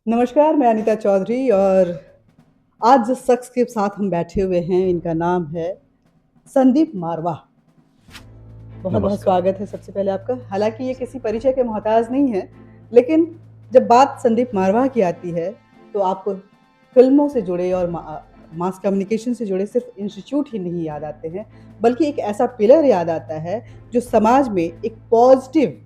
नमस्कार, मैं अनीता चौधरी और आज जिस शख्स के साथ हम बैठे हुए हैं, इनका नाम है संदीप मारवा। बहुत-बहुत नमस्कार। स्वागत है सबसे पहले आपका। हालाँकि ये किसी परिचय के मोहताज नहीं है, लेकिन जब बात संदीप मारवा की आती है, तो आपको फ़िल्मों से जुड़े और मास कम्युनिकेशन से जुड़े सिर्फ़ इंस्टीट्यूट ही नहीं याद आते हैं, बल्कि एक ऐसा पिलर याद आता है, जो समाज में एक पॉज़िटिव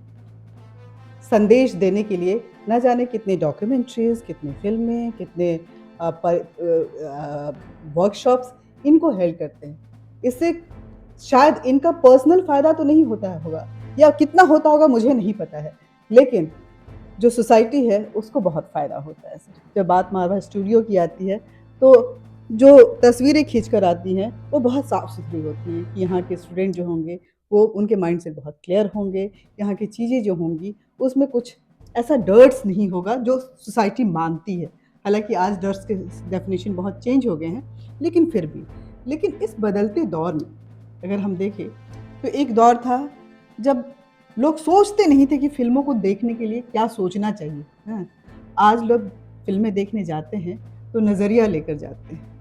संदेश देने के लिए न जाने कितने डॉक्यूमेंट्रीज़, कितनी फ़िल्में, कितने वर्कशॉप्स इनको हेल्ड करते हैं। इससे शायद इनका पर्सनल फ़ायदा तो नहीं होता होगा या कितना होता होगा मुझे नहीं पता है। लेकिन जो सोसाइटी है उसको बहुत फ़ायदा होता है इससे। जब बात मारवा स्टूडियो की आती है तो जो तस्वीरें खींच कर आती हैं वो बहुत साफ़-सुथरी होती हैं कि यहाँ के स्टूडेंट जो होंगे वो उनके माइंड से बहुत क्लियर होंगे। यहाँ की चीज़ें जो होंगी उसमें कुछ ऐसा डर्ट्स नहीं होगा जो सोसाइटी मानती है। हालाँकि आज डर्ट्स के डेफ़िनेशन बहुत चेंज हो गए हैं, लेकिन फिर भी। लेकिन इस बदलते दौर में अगर हम देखें तो एक दौर था जब लोग सोचते नहीं थे कि फ़िल्मों को देखने के लिए क्या सोचना चाहिए, हाँ? आज लोग फ़िल्में देखने जाते हैं तो नज़रिया लेकर जाते हैं।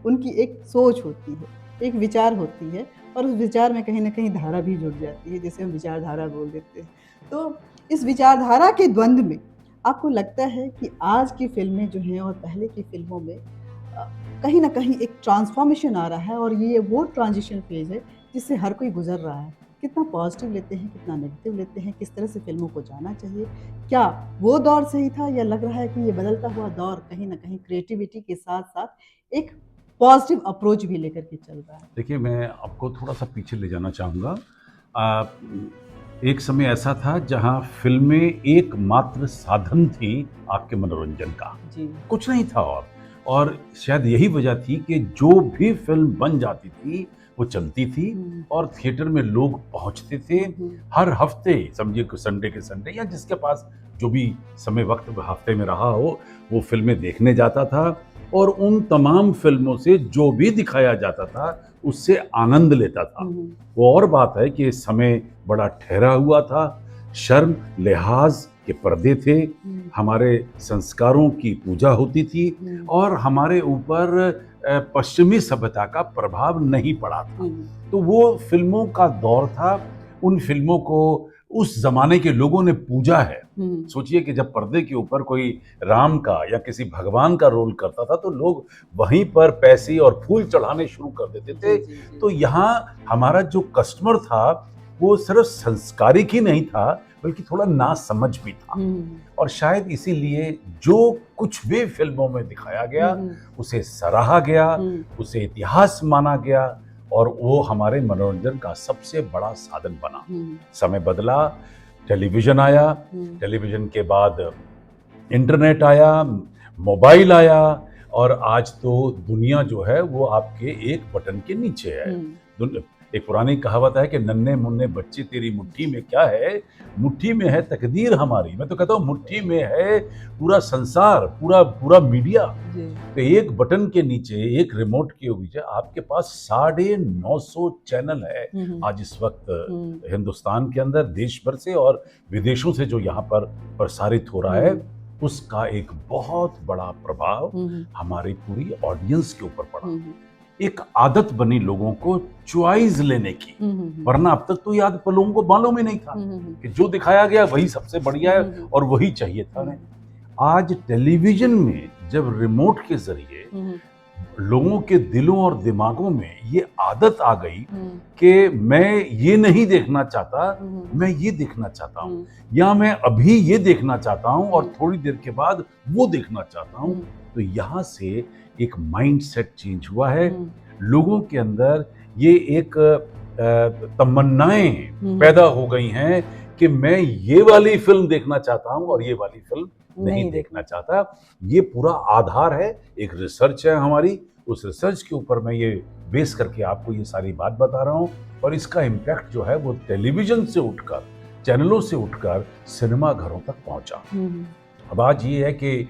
उनकी एक सोच होती है, एक विचार होती है और उस विचार में कहीं न कहीं धारा भी जुड़ जाती है, जिसे हम विचारधारा बोल देते हैं। तो इस विचारधारा के द्वंद में आपको लगता है कि आज की फ़िल्में जो हैं और पहले की फ़िल्मों में कहीं न कहीं एक ट्रांसफ़ॉर्मेशन आ रहा है और ये वो ट्रांज़िशन फ़ेज़ है जिससे हर कोई गुज़र रहा है। कितना पॉज़िटिव लेते हैं, कितना नेगेटिव लेते हैं, किस तरह से फ़िल्मों को जाना चाहिए? क्या वो दौर सही था या लग रहा है कि ये बदलता हुआ दौर कहीं न कहीं क्रिएटिविटी के साथ-साथ एक पॉज़िटिव अप्रोच भी लेकर के चल रहा है? देखिए, मैं आपको थोड़ा-सा पीछे ले जाना चाहूँगा। अ, एक समय ऐसा था जहाँ फ़िल्में एकमात्र साधन थी आपके मनोरंजन का, जी। कुछ नहीं था और शायद यही वजह थी कि जो भी फ़िल्म बन जाती थी, वो चलती थी हुँ। और थिएटर में लोग पहुँचते थे। हुँ, हुँ। हर हफ़्ते समझिए कि संडे के संडे या जिसके पास जो भी समय वक़्त हफ़्ते में रहा हो, वो फ़िल्में देखने जाता था और उन तमाम फ़िल्मों से जो भी दिखाया जाता था, उससे आनंद लेता था। हुँ, हुँ। वो और बात है कि समय बड़ा ठहरा हुआ था, शर्म, लिहाज़ के पर्दे थे, हुँ, हमारे संस्कारों की पूजा होती थी हुँ, और हमारे ऊपर पश्चिमी सभ्यता का प्रभाव नहीं पड़ा था। हुँ, तो वो फ़िल्मों का दौर था, उन फ़िल्मों को उस ज़माने के लोगों ने पूजा है। हुँ। सोचिए कि जब पर्दे के ऊपर कोई राम का या किसी भगवान का रोल करता था, तो लोग वहीं पर पैसे और फूल चढ़ाने शुरू कर देते जी, थे। जी, जी। तो यहाँ हमारा जो कस्टमर था, वो सिर्फ़ संस्कारिक ही नहीं था, बल्कि थोड़ा नासमझ भी था। हुँ, और शायद इसीलिए जो कुछ भी फ़िल्मों में दिखाया हुँ, गया, हुँ, उसे सराहा गया, हुँ, उसे इतिहास माना गया और वो हमारे मनोरंजन का सबसे बड़ा साधन बना। हुँ, समय बदला, टेलीविज़न आया, हुँ, टेलीविज़न के बाद इंटरनेट आया, मोबाइल आया और आज तो दुनिया जो है वो आपके एक बटन के नीचे है। हुँ, दुन एक पुरानी कहावत है कि नन्हे-मुन्ने बच्चे तेरी मुट्ठी में क्या है? मुट्ठी में है तकदीर हमारी। मैं तो कहता हूँ मुट्ठी में है पूरा संसार, पूरा पूरा मीडिया। जी। तो एक बटन के नीचे, एक रिमोट के नीचे आपके पास 950 चैनल है हुँ, हुँ, आज इस वक़्त हुँ, हिंदुस्तान के अंदर, देश भर से और विदेशों से जो यहाँ पर प्रसारित हो रहा है, हुँ, उसका एक बहुत बड़ा प्रभाव हुँ, हुँ, हमारी पूरी ऑडियंस के ऊपर पड़ा। हुँ, हुँ, एक आदत बनी लोगों को चॉइस लेने की, हुँ, हुँ, हुँ, वरना अब तक तो याद लोगों को मालूम ही नहीं था हुँ, हुँ, कि जो दिखाया गया वही सबसे बढ़िया है हुँ, हुँ, और वही चाहिए था हुँ, हमें। आज टेलीविज़न में जब रिमोट के ज़रिए हुँ, लोगों के दिलों और दिमागों में ये आदत आ गई हुँ, कि मैं ये नहीं देखना चाहता, हुँ, मैं ये देखना चाहता हूँ हुँ, या मैं अभी ये देखना चाहता हूँ और हुँ, थोड़ी देर के बाद वो देखना चाहता हूँ। हुँ, तो यहाँ से एक माइंडसेट चेंज हुआ है। हुँ, लोगों के अंदर ये एक तमन्नाएँ हुँ, पैदा हो गई हैं कि मैं ये वाली फ़िल्म देखना चाहता हूँ और ये वाली फ़िल्म नहीं नहीं देखना देखना। चाहता। ये पूरा आधार है, एक रिसर्च है हमारी, उस रिसर्च के ऊपर मैं ये बेस करके आपको ये सारी बात बता रहा हूँ और इसका इम्पैक्ट जो है वो टेलीविज़न से उठकर, चैनलों से उठकर सिनेमा घरों तक पहुँचा। हुँ, हुँ, अब आज ये है कि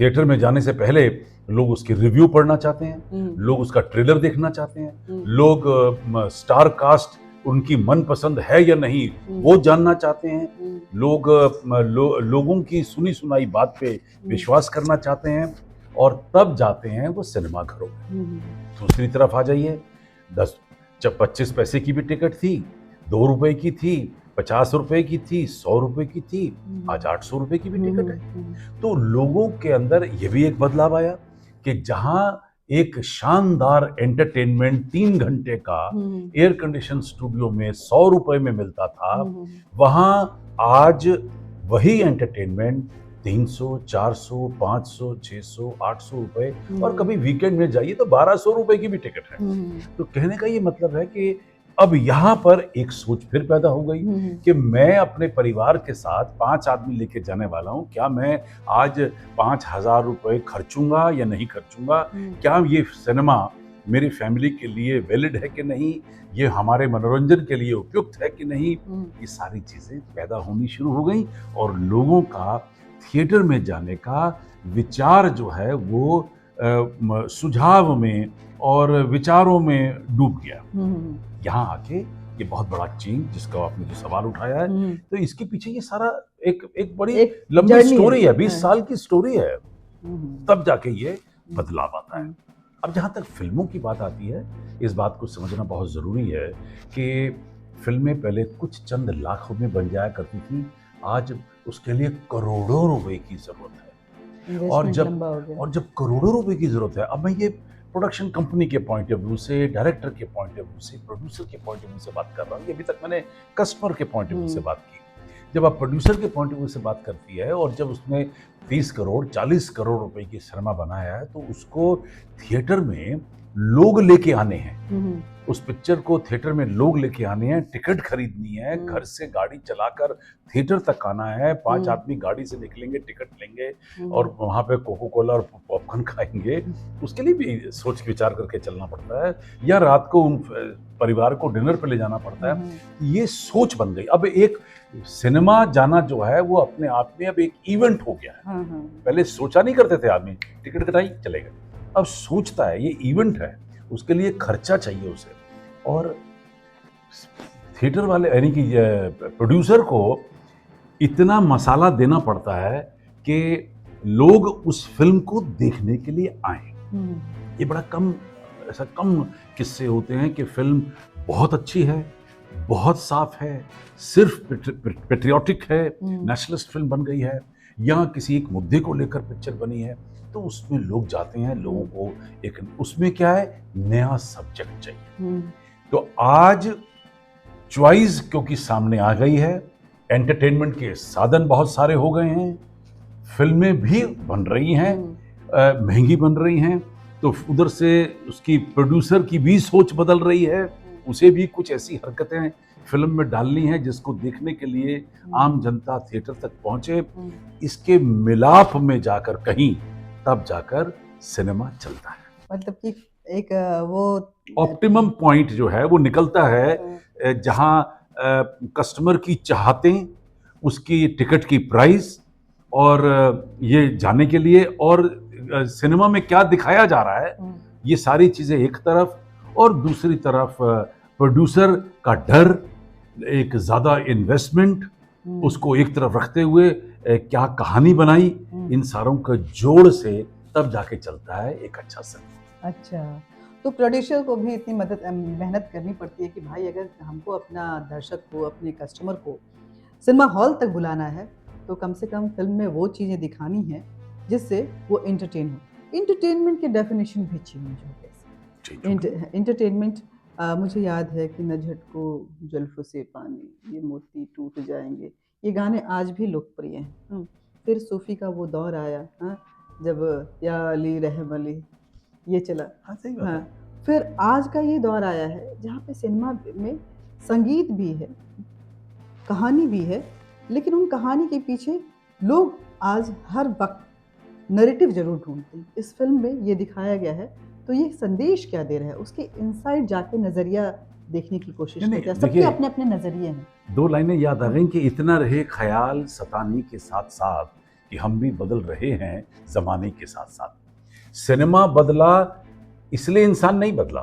थिएटर में जाने से पहले लोग उसकी रिव्यू पढ़ना चाहते हैं, हुँ, लोग उसका ट्रेलर देखना चाहते हैं, हुँ, लोग स्टार कास्ट उनकी मनपसंद है या नहीं वो जानना चाहते हैं। लोगों की सुनी सुनाई बात पे विश्वास करना चाहते हैं और तब जाते हैं वो सिनेमा घरों में। दूसरी तरफ आ जाइए, 25 पैसे की भी टिकट थी, 2 रुपए की थी, 50 रुपए की थी, 100 रुपए की थी, आज 800 रुपए की भी टिकट है। तो लोगों के अंदर ये भी एक बदलाव आया कि जहां एक शानदार एंटरटेनमेंट 3 घंटे का एयर कंडीशन स्टूडियो में 100 रुपए में मिलता था, वहां आज वही एंटरटेनमेंट 300, 400, 500, 600, 800 रुपए और कभी वीकेंड में जाइए तो 1200 रुपए की भी टिकट है। तो कहने का ये मतलब है कि अब यहाँ पर एक सोच फिर पैदा हो गई कि मैं अपने परिवार के साथ 5 आदमी लेके जाने वाला हूँ, क्या मैं आज 5,000 रुपए खर्चूंगा या नहीं खर्चूंगा? क्या ये सिनेमा मेरी फैमिली के लिए वैलिड है कि नहीं, ये हमारे मनोरंजन के लिए उपयुक्त है कि नहीं? ये सारी चीजें पैदा होनी शुरू हो गई और लोगों का थिएटर में जाने का विचार जो है वो सुझाव में और विचारों में डूब गया। यहाँ आके ये बहुत बड़ा चेंज जिसका आपने जो सवाल उठाया है, तो इसके पीछे ये सारा एक बड़ी लंबी स्टोरी है, 20 साल की स्टोरी है, तब जाके ये बदलाव आता है। अब जहाँ तक फिल्मों की बात आती है, इस बात को समझना बहुत ज़रूरी है कि फिल्में पहले कुछ चंद लाखों में बन जाया करती थी, आज उसके लिए करोड़ों रुपए की ज़रूरत है। और जब करोड़ों रुपए की ज़रूरत है, अब मैं ये प्रोडक्शन कंपनी के पॉइंट ऑफ व्यू से, डायरेक्टर के पॉइंट ऑफ व्यू से, प्रोड्यूसर के पॉइंट ऑफ व्यू से बात कर रहा हूँ। अभी तक मैंने कस्टमर के पॉइंट ऑफ व्यू से बात की। जब आप प्रोड्यूसर के पॉइंट ऑफ व्यू से बात करती है और जब उसने 30 करोड़ 40 करोड़ रुपए की सिनेमा बनाया है, तो उसको थिएटर में लोग लेके आने हैं, उस पिक्चर को थिएटर में लोग लेके आने हैं, टिकट खरीदनी है, घर से गाड़ी चलाकर थिएटर तक आना है, 5 आदमी गाड़ी से निकलेंगे, टिकट लेंगे और वहाँ पे कोको कोला और पॉपकॉर्न खाएंगे। उसके लिए भी सोच विचार करके चलना पड़ता है, या रात को उन परिवार को डिनर पे ले जाना पड़ता है। ये सोच बन गई। अब एक सिनेमा जाना जो है वो अपने आप में अब एक इवेंट हो गया है। पहले सोचा नहीं करते थे आदमी, टिकट कटाई चले गए, अब सोचता है ये इवेंट है, उसके लिए खर्चा चाहिए उसे, और थिएटर वाले यानी कि प्रोड्यूसर को इतना मसाला देना पड़ता है कि लोग उस फिल्म को देखने के लिए आए। ये बड़ा कम किस्से होते हैं कि फिल्म बहुत अच्छी है, बहुत साफ है, सिर्फ पेट्रियोटिक है, नेशनलिस्ट फिल्म बन गई है, या किसी एक मुद्दे को लेकर पिक्चर बनी है, तो उसमें लोग जाते हैं। लोगों को एक उसमें क्या है, नया सब्जेक्ट चाहिए। तो आज चॉइस क्योंकि सामने आ गई है, एंटरटेनमेंट के साधन बहुत सारे हो गए हैं, फिल्में भी बन रही हैं, महंगी बन रही हैं, तो उधर से उसकी प्रोड्यूसर की भी सोच बदल रही है, उसे भी कुछ ऐसी हरकतें फिल्म में डालनी है जिसको देखने के लिए आम जनता थिएटर तक पहुंचे। इसके मिलाप में जाकर कहीं तब जाकर सिनेमा चलता है। मतलब कि एक वो ऑप्टिमम पॉइंट जो है वो निकलता है जहां कस्टमर की चाहतें, उसकी टिकट की प्राइस और ये जाने के लिए और सिनेमा में क्या दिखाया जा रहा है, ये सारी चीजें एक तरफ, और दूसरी तरफ प्रोड्यूसर का डर, एक ज्यादा इन्वेस्टमेंट, उसको एक तरफ रखते हुए क्या कहानी बनाई, इन सारों का जोड़ से तब जाके चलता है एक अच्छा सिनेमा। अच्छा, तो प्रोड्यूसर को भी इतनी मेहनत करनी पड़ती है कि भाई अगर हमको अपना दर्शक को, अपने कस्टमर को सिनेमा हॉल तक बुलाना है, तो कम से कम फिल्म में वो चीज़ें दिखानी है जिससे वो एंटरटेन हो। एंटरटेनमेंट की डेफिनेशन भी चेंज हो गई। एंटरटेनमेंट मुझे याद है कि न झटको जुल्फ़ों से पानी, ये मोती टूट जाएंगे, ये गाने आज भी लोकप्रिय हैं। फिर सूफ़ी का वो दौर आया, जब या अली रहम अली ये चला। सही बात है। फिर आज का ये दौर आया है जहाँ पे सिनेमा में संगीत भी है, कहानी भी है, लेकिन उन कहानी के पीछे लोग आज हर वक्त नैरेटिव जरूर ढूंढते हैं। इस फिल्म में ये दिखाया गया है, तो ये संदेश क्या दे रहा है, उसके इनसाइड जाके नजरिया देखने की कोशिश करते हैं। सबके अपने अपने नजरिए हैं। 2 लाइनें याद आ गई कि इतना रहे ख्याल सतानी के साथ साथ कि हम भी बदल रहे हैं जमाने के साथ साथ। सिनेमा बदला इसलिए इंसान नहीं बदला,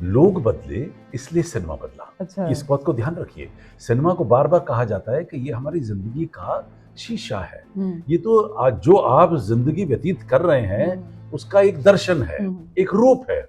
लोग बदले इसलिए सिनेमा बदला। अच्छा। इस बात को ध्यान रखिए। सिनेमा को बार बार कहा जाता है कि ये हमारी जिंदगी का शीशा है। ये तो आज जो आप जिंदगी व्यतीत कर रहे हैं उसका एक दर्शन है, एक रूप है।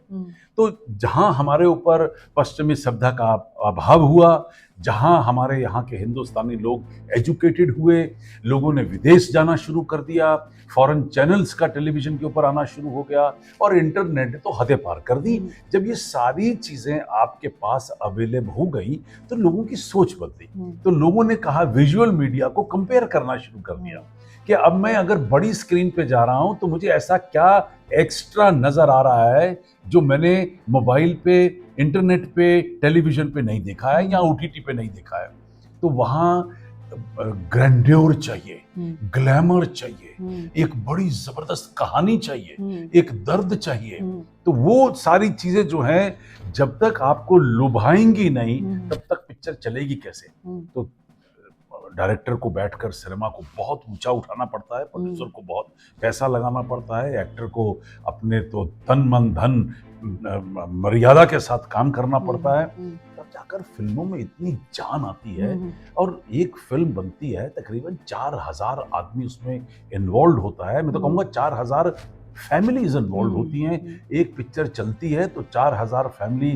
तो जहां हमारे ऊपर पश्चिमी सभ्यता का अभाव हुआ, जहां हमारे यहाँ के हिंदुस्तानी लोग एजुकेटेड हुए, लोगों ने विदेश जाना शुरू कर दिया, फॉरेन चैनल्स का टेलीविजन के ऊपर आना शुरू हो गया और इंटरनेट ने तो हदें पार कर दी। जब ये सारी चीजें आपके पास अवेलेबल हो गई तो लोगों की सोच बदली। तो लोगों ने कहा, विजुअल मीडिया को कंपेयर करना शुरू कर दिया कि अब मैं अगर बड़ी स्क्रीन पे जा रहा हूं तो मुझे ऐसा क्या एक्स्ट्रा नजर आ रहा है जो मैंने मोबाइल पे, इंटरनेट पे, टेलीविजन पे नहीं देखा है या ओटीटी पे नहीं देखा है। तो वहां ग्रैंड्योर चाहिए, ग्लैमर चाहिए, एक बड़ी जबरदस्त कहानी चाहिए, एक दर्द चाहिए। तो वो सारी चीजें जो हैं, जब तक आपको लुभाएंगी नहीं तब तक पिक्चर चलेगी कैसे। तो डायरेक्टर को बैठकर सिनेमा को बहुत ऊंचा उठाना पड़ता है, प्रोड्यूसर को बहुत पैसा लगाना पड़ता है, एक्टर को अपने तो तन मन धन मर्यादा के साथ काम करना पड़ता है, तब जाकर फिल्मों में इतनी जान आती है। और एक फिल्म बनती है, तकरीबन 4000 आदमी उसमें इन्वॉल्व होता है। मैं तो कहूँगा 4000 फैमिलीज इन्वॉल्व होती हैं। एक पिक्चर चलती है तो 4000 फैमिली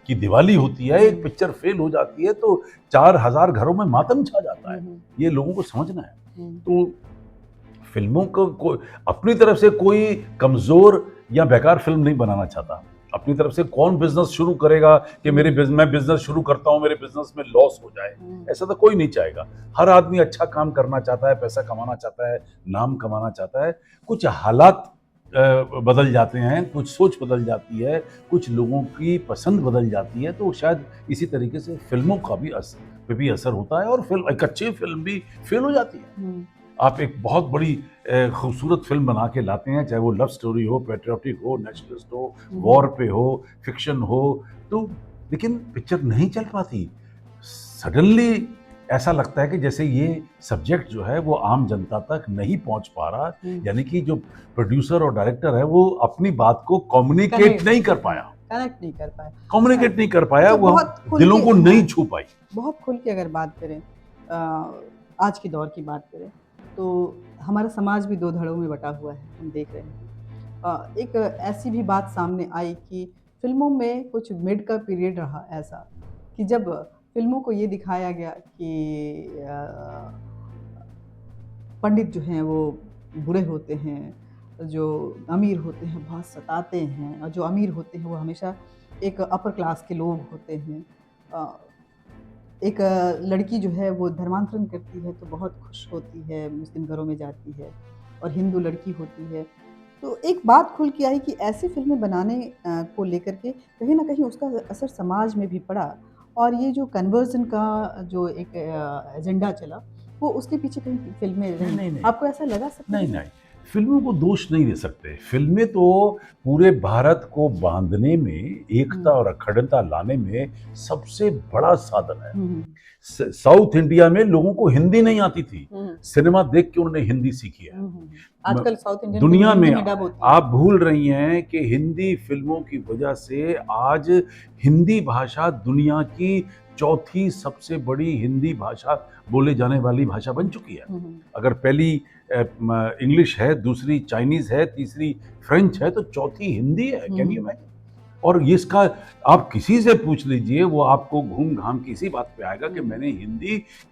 की दिवाली होती है। एक पिक्चर फेल हो जाती है तो 4000 घरों में मातम छा जाता है। ये लोगों को समझना है। तो फिल्मों को अपनी तरफ से कोई कमजोर या बेकार फिल्म नहीं बनाना चाहता। अपनी तरफ से कौन बिजनेस शुरू करेगा कि मैं बिजनेस शुरू करता हूं, मेरे बिजनेस में लॉस हो जाए, ऐसा तो कोई नहीं चाहेगा। हर आदमी अच्छा काम करना चाहता है, पैसा कमाना चाहता है, नाम कमाना चाहता है। कुछ हालात बदल जाते हैं, कुछ सोच बदल जाती है, कुछ लोगों की पसंद बदल जाती है, तो शायद इसी तरीके से फिल्मों का भी असर होता है और एक अच्छी फिल्म भी फेल हो जाती है। आप एक बहुत बड़ी खूबसूरत फिल्म बना के लाते हैं, चाहे वो लव स्टोरी हो, पेट्रियोटिक हो, नेशनलिस्ट हो, वॉर पे हो, फिक्शन हो, तो लेकिन पिक्चर नहीं चल पाती। सडनली ऐसा लगता है कि जैसे ये सब्जेक्ट जो है वो आम जनता तक नहीं पहुंच पा रहा, यानी कि जो प्रोड्यूसर और डायरेक्टर है वो अपनी बात को कम्युनिकेट नहीं कर पाया, कनेक्ट नहीं कर पाया, कम्युनिकेट नहीं कर पाया, वो दिलों को नहीं छू पाई। बहुत खुल के अगर बात करें, आज के दौर की बात करें, तो हमारा समाज भी दो धड़ों में बटा हुआ है, हम देख रहे हैं। एक ऐसी भी बात सामने आई कि फिल्मों में कुछ मिड का पीरियड रहा ऐसा कि जब फिल्मों को ये दिखाया गया कि पंडित जो हैं वो बुरे होते हैं, जो अमीर होते हैं बहुत सताते हैं, और जो अमीर होते हैं वो हमेशा एक अपर क्लास के लोग होते हैं। एक लड़की जो है वो धर्मांतरण करती है तो बहुत खुश होती है, मुस्लिम घरों में जाती है, और हिंदू लड़की होती है। तो एक बात खुल के आई कि ऐसी फिल्में बनाने को लेकर के कहीं ना कहीं उसका असर समाज में भी पड़ा, और ये जो कन्वर्जन का जो एक एजेंडा चला वो उसके पीछे कहीं फिल्में रही। नहीं, आपको ऐसा लगा? नहीं, फिल्मों को दोष नहीं दे सकते। फिल्में तो पूरे भारत को बांधने में, एकता और अखंडता लाने में सबसे बड़ा साधन है। साउथ इंडिया में लोगों को हिंदी नहीं आती थी, सिनेमा देख के उन्होंने हिंदी सीखी है। आजकल साउथ इंडियन दुनिया में आप भूल रही हैं कि हिंदी फिल्मों की वजह से आज हिंदी भाषा दुनिया की चौथी सबसे बड़ी हिंदी भाषा बोले जाने वाली भाषा बन चुकी है। अगर पहली इंग्लिश है, दूसरी चाइनीज है, तीसरी फ्रेंच है, तो चौथी हिंदी है। Can you imagine? और ये इसका आप किसी से पूछ लीजिए, वो आपको घूम घाम की इसी बात पे आएगा कि मैंने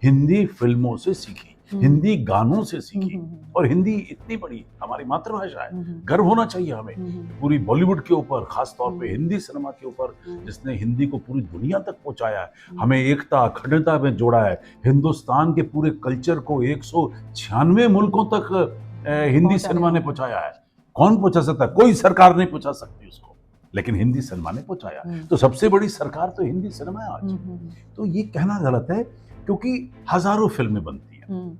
हिंदी फिल्मों से सीखी, हिंदी गानों से सीखी, और हिंदी इतनी बड़ी हमारी मातृभाषा है। गर्व होना चाहिए हमें पूरी बॉलीवुड के ऊपर, खास तौर पे हिंदी सिनेमा के ऊपर, जिसने हिंदी को पूरी दुनिया तक पहुंचाया है, हमें एकता अखंडता में जोड़ा है, हिंदुस्तान के पूरे कल्चर को 196 मुल्कों तक हिंदी सिनेमा ने पहुंचाया है। कौन पहुंचा सकता है? कोई सरकार नहीं पहुंचा सकती उसको, लेकिन हिंदी सिनेमा ने पहुंचाया। तो सबसे बड़ी सरकार तो हिंदी सिनेमा है आज। तो ये कहना गलत है, क्योंकि हजारों फिल्में बनती हैं।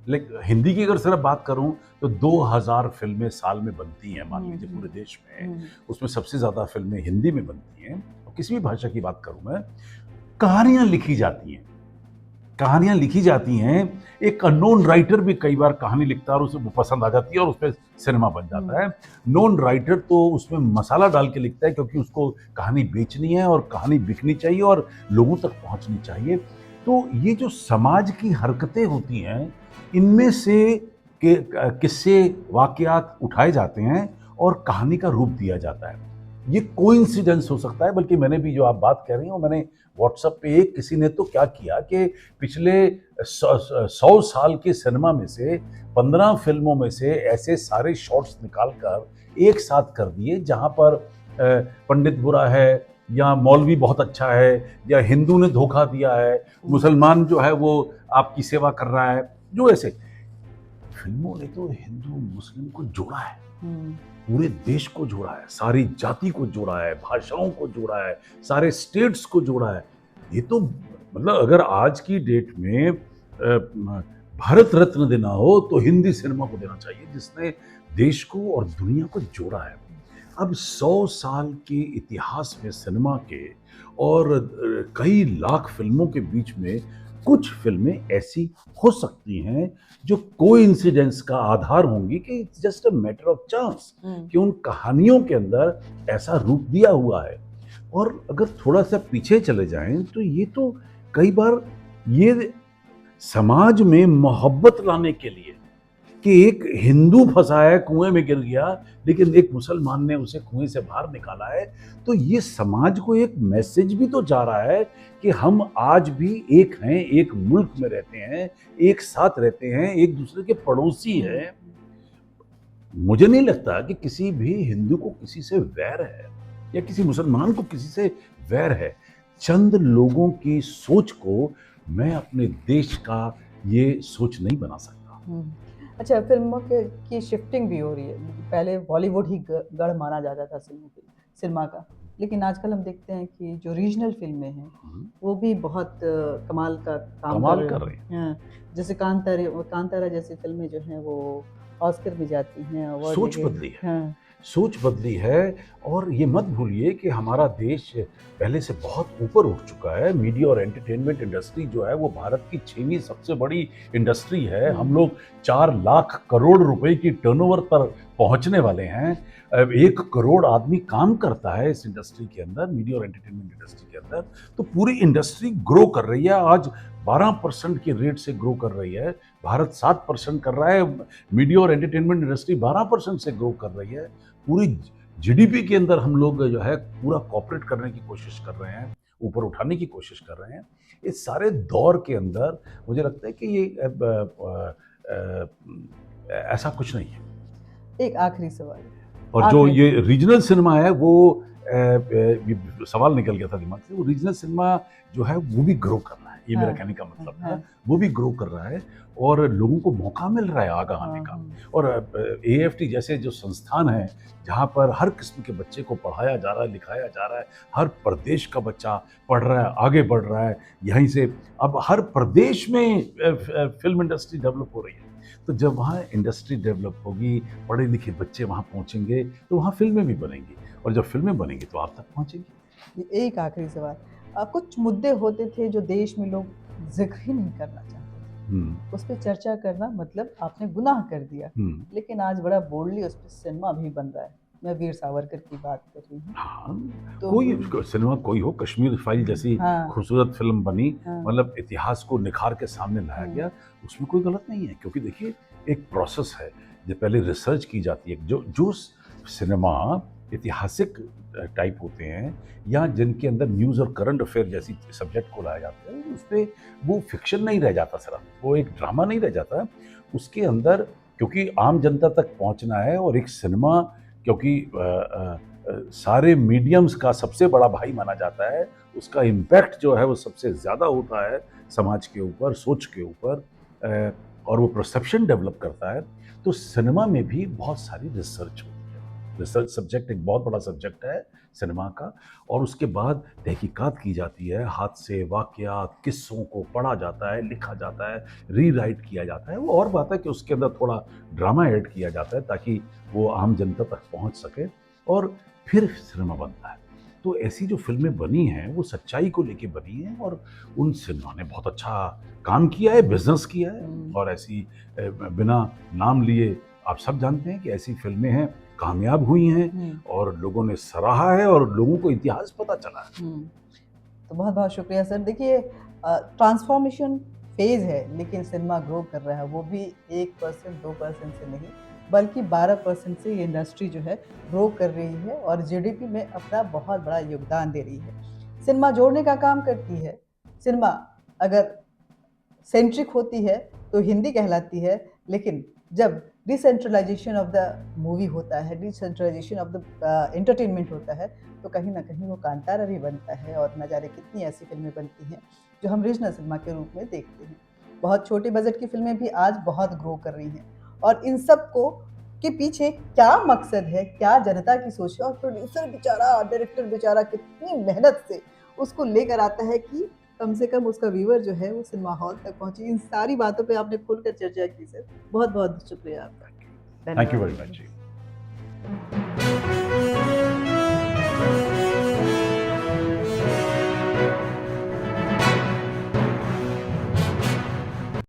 लेकिन हिंदी की अगर सिर्फ बात करूं तो 2000 फिल्में साल में बनती हैं, मान लीजिए पूरे देश में। उसमें सबसे ज्यादा फिल्में हिंदी में बनती हैं। और किसी भी भाषा की बात करूं मैं, कहानियां लिखी जाती हैं, कहानियां लिखी जाती हैं, एक अननोन राइटर भी कई बार कहानी लिखता है और उसे वो पसंद आ जाती है और उस पर सिनेमा बन जाता है। नॉन राइटर तो उसमें मसाला डाल के लिखता है क्योंकि उसको कहानी बेचनी है और कहानी बिकनी चाहिए और लोगों तक पहुंचनी चाहिए। तो ये जो समाज की हरकतें होती हैं, इनमें से किस्से वाकयात उठाए जाते हैं और कहानी का रूप दिया जाता है। ये कोइंसिडेंस हो सकता है, बल्कि मैंने भी जो आप बात कह रही हो, मैंने व्हाट्सएप पे एक किसी ने तो क्या किया कि पिछले 100 साल के सिनेमा में से 15 फिल्मों में से ऐसे सारे शॉट्स निकाल कर एक साथ कर दिए जहां पर पंडित बुरा है या मौलवी बहुत अच्छा है या हिंदू ने धोखा दिया है, मुसलमान जो है वो आपकी सेवा कर रहा है। जो ऐसे फिल्मों ने तो हिंदू मुस्लिम को जोड़ा है, पूरे देश को जोड़ा है, सारी जाति को जोड़ा है, भाषाओं को जोड़ा है, सारे स्टेट्स को जोड़ा है। ये तो मतलब अगर आज की डेट में भारत रत्न देना हो तो हिंदी सिनेमा को देना चाहिए, जिसने देश को और दुनिया को जोड़ा है। अब 100 साल के इतिहास में सिनेमा के और कई लाख फिल्मों के बीच में कुछ फिल्में ऐसी हो सकती हैं जो कोइंसिडेंस का आधार होंगी कि it's just a matter of chance कि उन कहानियों के अंदर ऐसा रूप दिया हुआ है। और अगर थोड़ा सा पीछे चले जाएं तो ये तो कई बार ये समाज में मोहब्बत लाने के लिए कि एक हिंदू फंसा है, कुएं में गिर गया, लेकिन एक मुसलमान ने उसे कुएं से बाहर निकाला है, तो ये समाज को एक मैसेज भी तो जा रहा है कि हम आज भी एक हैं, एक मुल्क में रहते हैं, एक साथ रहते हैं, एक दूसरे के पड़ोसी हैं। मुझे नहीं लगता कि किसी भी हिंदू को किसी से वैर है या किसी मुसलमान को किसी से वैर है। चंद लोगों की सोच को मैं अपने देश का ये सोच नहीं बना सकता। अच्छा, फिल्मों की शिफ्टिंग भी हो रही है। पहले बॉलीवुड ही गढ़ माना जाता था सिनेमा का, लेकिन आजकल हम देखते हैं कि जो रीजनल फिल्में हैं वो भी बहुत कमाल का काम कर रही हैं। हाँ, जैसे कांतारा जैसी फिल्में जो हैं वो ऑस्कर में जाती हैं। सोच बदली है। हाँ। सोच बदली है। और ये मत भूलिए कि हमारा देश पहले से बहुत ऊपर उठ चुका है। मीडिया और एंटरटेनमेंट इंडस्ट्री जो है वो भारत की 6वीं सबसे बड़ी इंडस्ट्री है। हम लोग 4 लाख करोड़ रुपए की टर्नओवर पर पहुंचने वाले हैं। 1 करोड़ आदमी काम करता है इस इंडस्ट्री के अंदर, मीडिया और एंटरटेनमेंट इंडस्ट्री के अंदर। तो पूरी इंडस्ट्री ग्रो कर रही है। आज 12% के रेट से ग्रो कर रही है। भारत 7% कर रहा है। मीडिया और एंटरटेनमेंट इंडस्ट्री 12% से ग्रो कर रही है। पूरी जीडीपी के अंदर हम लोग जो है पूरा कॉपरेट करने की कोशिश कर रहे हैं, ऊपर उठाने की कोशिश कर रहे हैं। इस सारे दौर के अंदर मुझे लगता है कि ये ऐसा कुछ नहीं है। एक आखिरी सवाल, और जो ये रीजनल सिनेमा है वो सवाल निकल गया था दिमाग से, वो रीजनल सिनेमा जो है वो भी ग्रो कर रहा है। ये मेरा कहने का मतलब है, वो भी ग्रो कर रहा है और लोगों को मौका मिल रहा है आगे आने का। और AFT जैसे जो संस्थान है जहाँ पर हर किस्म के बच्चे को पढ़ाया जा रहा है, लिखाया जा रहा है, हर प्रदेश का बच्चा पढ़ रहा है, आगे बढ़ रहा है। यहीं से अब हर प्रदेश में फिल्म इंडस्ट्री डेवलप हो रही है। तो जब वहाँ इंडस्ट्री डेवलप होगी, पढ़े लिखे बच्चे वहाँ पहुँचेंगे, तो वहाँ फिल्में भी बनेंगी, और जब फिल्में बनेंगी तो आप तक पहुँचेंगी। एक आखिरी सवाल, कुछ मुद्दे होते थे जो देश में लोग जिक्र ही नहीं करना चाहते थे, उस पर चर्चा करना मतलब आपने गुनाह कर दिया, लेकिन आज बड़ा बोल्डली उस पर सिनेमा भी बन रहा है। मैं वीर सावरकर की बात कर रही हूँ। हाँ, तो कोई सिनेमा कोई हो, कश्मीर फाइल जैसी खूबसूरत फिल्म बनी, मतलब इतिहास को निखार के सामने लाया गया, उसमें कोई गलत नहीं है। क्योंकि देखिए एक प्रोसेस है, जो पहले रिसर्च की जाती है। जो सिनेमा ऐतिहासिक टाइप होते हैं या जिनके अंदर न्यूज़ और करंट अफेयर जैसी सब्जेक्ट को लाया जाता है, उस पर वो फिक्शन नहीं रह जाता, सिर्फ वो एक ड्रामा नहीं रह जाता। उसके अंदर क्योंकि आम जनता तक पहुंचना है, और एक सिनेमा क्योंकि सारे मीडियम्स का सबसे बड़ा भाई माना जाता है, उसका इम्पैक्ट जो है वो सबसे ज़्यादा होता है समाज के ऊपर, सोच के ऊपर, और वो परसेप्शन डेवलप करता है। तो सिनेमा में भी बहुत सारी रिसर्च होती है। रिसर्च सब्जेक्ट एक बहुत बड़ा सब्जेक्ट है सिनेमा का, और उसके बाद तहकीकात की जाती है, हादसे, वाक़यात, किस्सों को पढ़ा जाता है, लिखा जाता है, रीराइट किया जाता है। वो और बात है कि उसके अंदर थोड़ा ड्रामा ऐड किया जाता है ताकि वो आम जनता तक पहुंच सके, और फिर सिनेमा बनता है। तो ऐसी जो फ़िल्में बनी हैं, वो सच्चाई को लेके बनी हैं और उन सिनेमा ने बहुत अच्छा काम किया है, बिज़नेस किया है और ऐसी बिना नाम लिए आप सब जानते हैं कि ऐसी फ़िल्में हैं, कामयाब हुई हैं और लोगों ने सराहा है और लोगों को इतिहास पता चला है। तो बहुत-बहुत शुक्रिया सर। देखिए ट्रांसफ़ॉर्मेशन फ़ेज़ है, लेकिन सिनेमा ग्रो कर रहा है, वो भी 1% 2% से नहीं, बल्कि 12% से ये इंडस्ट्री जो है ग्रो कर रही है और जीडीपी में अपना बहुत बड़ा योगदान दे रही है। सिनेमा जोड़ने का काम करती है। सिनेमा अगर सेंट्रिक होती है तो हिंदी कहलाती है, लेकिन जब डिसेंट्रलाइजेशन ऑफ द मूवी होता है, डिसेंट्रलाइजेशन ऑफ द एंटरटेनमेंट होता है, तो कहीं न कहीं वो कांतारा भी बनता है और न जाने कितनी ऐसी फ़िल्में बनती हैं, जो हम रीजनल सिनेमा के रूप में देखते हैं। बहुत छोटे बजट की फ़िल्में भी आज बहुत ग्रो कर रही हैं और इन सब को के पीछे क्या मकसद है, क्या जनता की सोच है और प्रोड्यूसर बेचारा, डायरेक्टर बेचारा कितनी मेहनत से उसको लेकर आता है कि कम से कम उसका व्यूअर जो है वो सिनेमा हॉल तक पहुँचे। इन सारी बातों पे आपने खुलकर चर्चा की सर। बहुत-बहुत शुक्रिया आपका। थैंक यू वेरी धन्यवाद। मच जी।